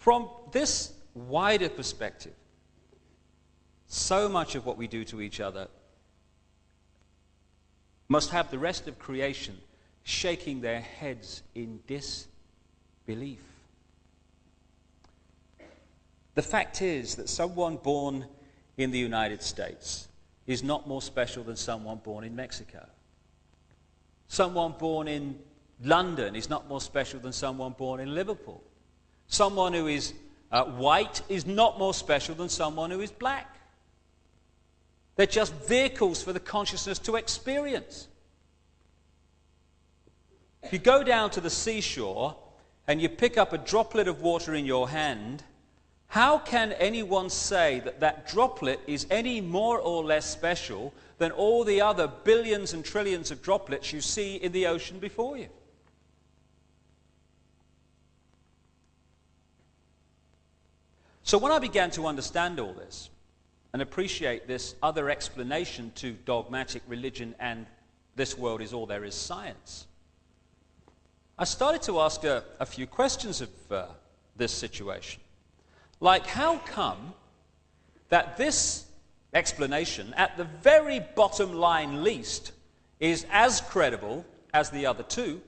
From this wider perspective, so much of what we do to each other must have the rest of creation shaking their heads in disbelief. The fact is that someone born in the United States is not more special than someone born in Mexico. Someone born in London is not more special than someone born in Liverpool. Someone who is white is not more special than someone who is black. They're just vehicles for the consciousness to experience. If you go down to the seashore and you pick up a droplet of water in your hand, how can anyone say that that droplet is any more or less special than all the other billions and trillions of droplets you see in the ocean before you? So when I began to understand all this and appreciate this other explanation to dogmatic religion and this world is all there is science, I started to ask a few questions of this situation. Like, how come that this explanation, at the very bottom line least, is as credible as the other two?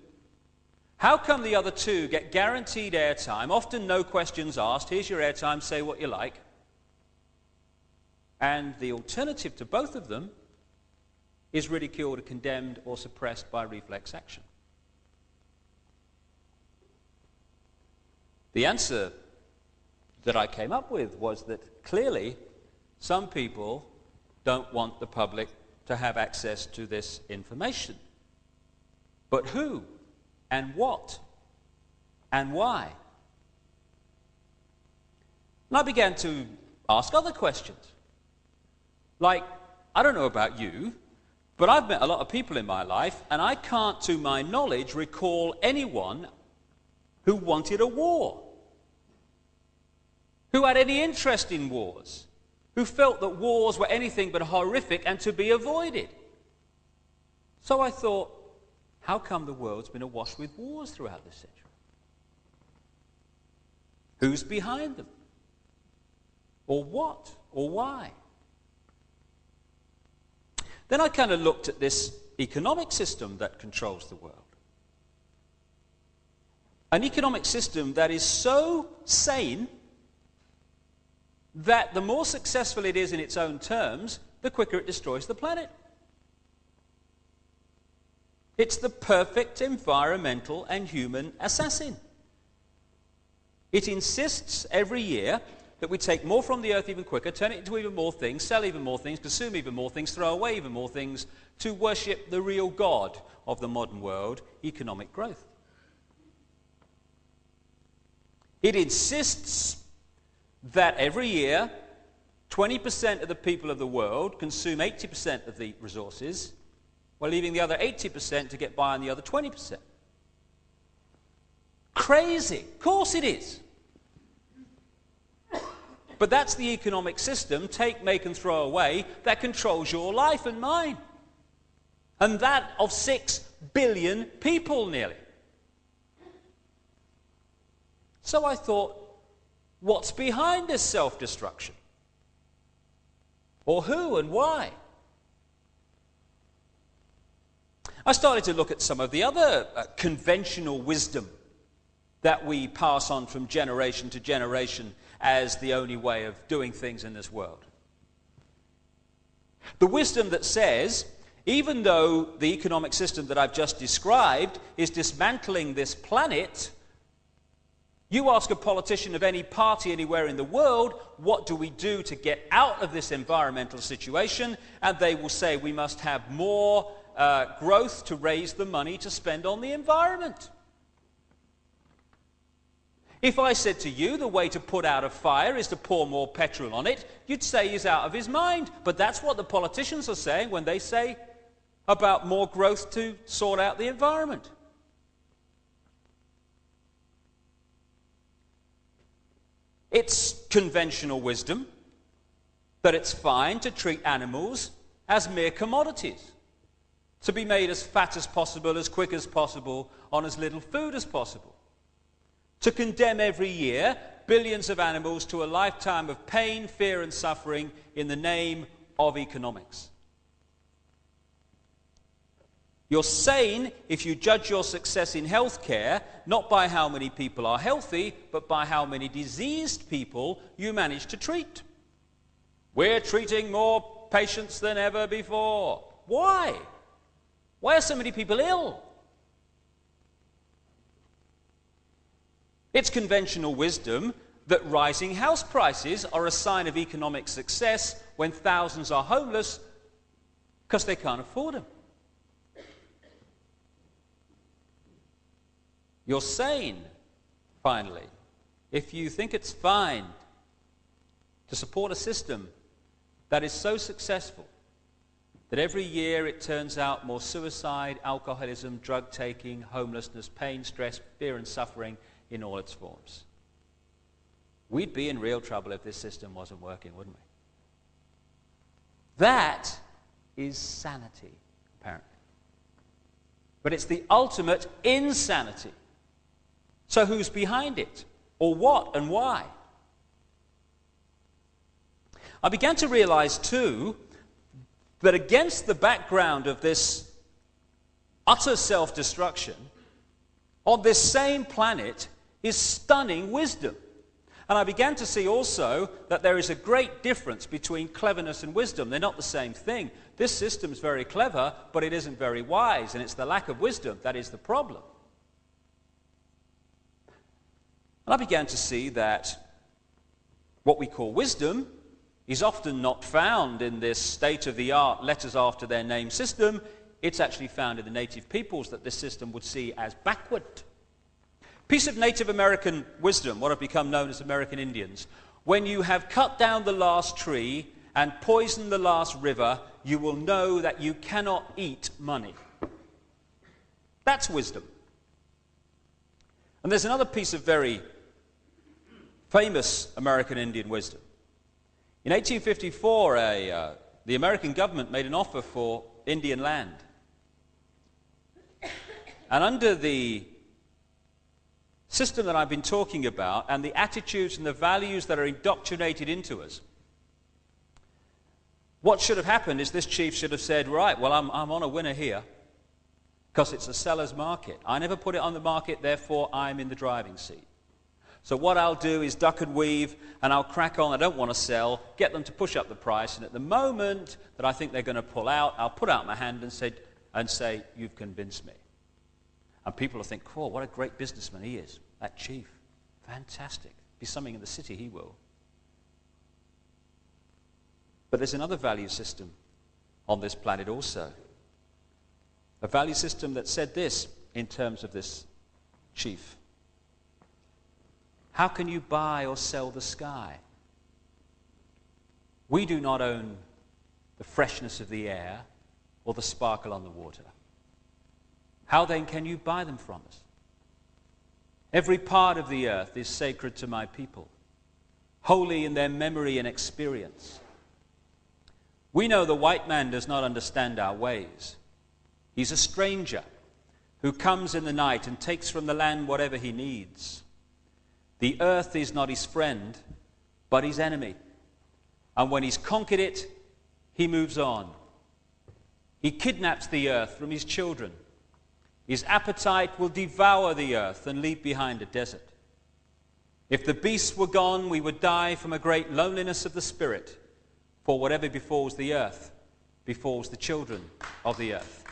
How come the other two get guaranteed airtime, often no questions asked, here's your airtime, say what you like, and the alternative to both of them is ridiculed or condemned or suppressed by reflex action? The answer that I came up with was that clearly some people don't want the public to have access to this information. But who and what and why? And I began to ask other questions. Like, I don't know about you, but I've met a lot of people in my life, and I can't, to my knowledge, recall anyone who wanted a war, who had any interest in wars, who felt that wars were anything but horrific and to be avoided. So I thought, how come the world's been awash with wars throughout the century? Who's behind them? Or what? Or why? Then I kind of looked at this economic system that controls the world. An economic system that is so sane that the more successful it is in its own terms, the quicker it destroys the planet. It's the perfect environmental and human assassin. It insists every year that we take more from the earth even quicker, turn it into even more things, sell even more things, consume even more things, throw away even more things, to worship the real God of the modern world, economic growth. It insists that every year 20% of the people of the world consume 80% of the resources, while leaving the other 80% to get by on the other 20%. Crazy. Of course it is. But that's the economic system, take, make and throw away, that controls your life and mine. And that of 6 billion people nearly. So I thought, what's behind this self-destruction? Or who and why? I started to look at some of the other conventional wisdom that we pass on from generation to generation as the only way of doing things in this world. The wisdom that says, even though the economic system that I've just described is dismantling this planet, you ask a politician of any party anywhere in the world, what do we do to get out of this environmental situation? And they will say we must have more growth to raise the money to spend on the environment. If I said to you the way to put out a fire is to pour more petrol on it, you'd say he's out of his mind. But that's what the politicians are saying when they say about more growth to sort out the environment. It's conventional wisdom that it's fine to treat animals as mere commodities, to be made as fat as possible, as quick as possible, on as little food as possible. To condemn every year billions of animals to a lifetime of pain, fear, and suffering in the name of economics. You're sane if you judge your success in healthcare not by how many people are healthy, but by how many diseased people you manage to treat. We're treating more patients than ever before. Why? Why are so many people ill? It's conventional wisdom that rising house prices are a sign of economic success when thousands are homeless because they can't afford them. You're sane, finally, if you think it's fine to support a system that is so successful that every year it turns out more suicide, alcoholism, drug taking, homelessness, pain, stress, fear, and suffering in all its forms. We'd be in real trouble if this system wasn't working, wouldn't we? That is sanity, apparently. But it's the ultimate insanity. So who's behind it? Or what and why? I began to realize, too, that against the background of this utter self-destruction, on this same planet is stunning wisdom. And I began to see also that there is a great difference between cleverness and wisdom. They're not the same thing. This system's very clever, but it isn't very wise, and it's the lack of wisdom that is the problem. And I began to see that what we call wisdom is often not found in this state-of-the-art letters after their name system. It's actually found in the native peoples that this system would see as backward. Piece of Native American wisdom, what have become known as American Indians. When you have cut down the last tree and poisoned the last river, you will know that you cannot eat money. That's wisdom. And there's another piece of very famous American Indian wisdom. In 1854, the American government made an offer for Indian land. And under the system that I've been talking about and the attitudes and the values that are indoctrinated into us, what should have happened is this chief should have said, right, well, I'm on a winner here because it's a seller's market. I never put it on the market, therefore I'm in the driving seat. So what I'll do is duck and weave, and I'll crack on. I don't want to sell, get them to push up the price, and at the moment that I think they're going to pull out, I'll put out my hand and say, you've convinced me. And people will think, cool, what a great businessman he is, that chief. Fantastic. Be something in the city, he will. But there's another value system on this planet also. A value system that said this in terms of this chief. How can you buy or sell the sky? We do not own the freshness of the air or the sparkle on the water. How then can you buy them from us? Every part of the earth is sacred to my people, holy in their memory and experience. We know the white man does not understand our ways. He's a stranger who comes in the night and takes from the land whatever he needs. The earth is not his friend, but his enemy. And when he's conquered it, he moves on. He kidnaps the earth from his children. His appetite will devour the earth and leave behind a desert. If the beasts were gone, we would die from a great loneliness of the spirit. For whatever befalls the earth, befalls the children of the earth.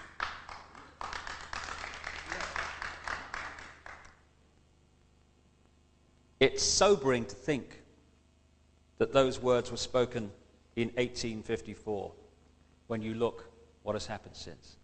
It's sobering to think that those words were spoken in 1854 when you look what has happened since.